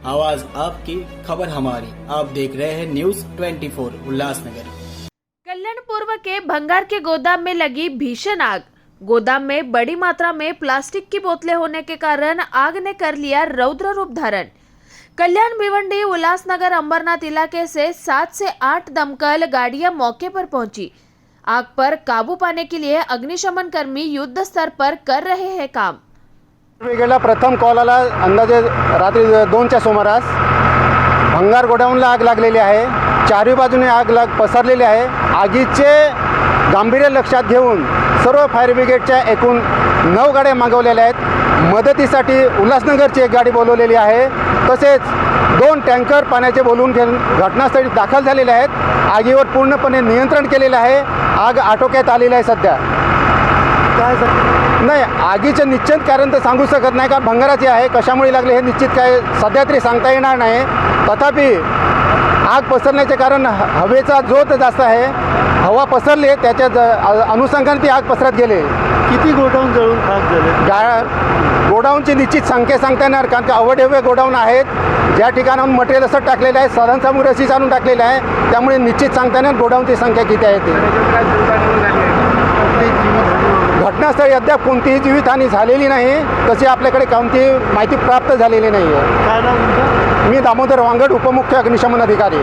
आवाज आपकी, खबर हमारी। आप देख रहे हैं न्यूज 24 उल्लासनगर। कल्याण पूर्व के भंगार के गोदाम में लगी भीषण आग। गोदाम में बड़ी मात्रा में प्लास्टिक की बोतलें होने के कारण आग ने कर लिया रौद्र रूप धारण। कल्याण भिवंडी उल्लासनगर अंबरनाथ इलाके से 7 से 8 दमकल गाड़ियां मौके पर पहुंची। आग पर काबू पाने के लिए अग्निशमन कर्मी युद्ध स्तर पर कर रहे हैं काम। ब्रिगेडला प्रथम कॉल आला अंदाजे रात्री 2च्या सुमारास। भंगार गोडाऊनला आग लागलेली आहे। चारही बाजूने आग पसरलेली आहे। आगीचे गांभीर्य लक्षात घेऊन सर्व फायर ब्रिगेडच्या एकूण 9 गाड्या मागवलेल्या आहेत। मदतीसाठी उल्हासनगरची एक गाडी बोलवलेली आहे। तसेच 2 टँकर पाण्याचे बोलवून घेऊन घटनास्थळी दाखल झालेले आहेत। आगीवर पूर्णपणे नियंत्रण केलेले आहे। आग आटोक्यात आलेली आहे सध्या। नाही, आगीचं निश्चित कारण तर सांगू शकत नाही, कारण भंगाराची आहे। कशामुळे लागले हे निश्चित काय सध्या तरी सांगता येणार नाही। तथापि आग पसरण्याचे कारण हवेचा जोर जास्त आहे। हवा पसरली, त्याच्या अनुषंगाने ती आग पसरत गेली। किती गोडाऊन जळून खाक झाले? गोडाऊनची निश्चित संख्या सांगता येणार, कारण की अवढेवे गोडाऊन आहेत। ज्या ठिकाणाहून मटेरियल असं टाकलेलं आहे, साधन सामुग्री अशीच आणून टाकलेलं आहे। त्यामुळे निश्चित सांगता येणार गोडाऊनची संख्या किती आहे ती। घटनास्थळी अद्याप कोणतीही जीवितहानी झालेली नाही, तशी आपल्याकडे कोणतीही माहिती प्राप्त झालेली नाही आहे। काय नाव तुमचं? मी दामोदर वांगड, उपमुख्य अग्निशमन अधिकारी।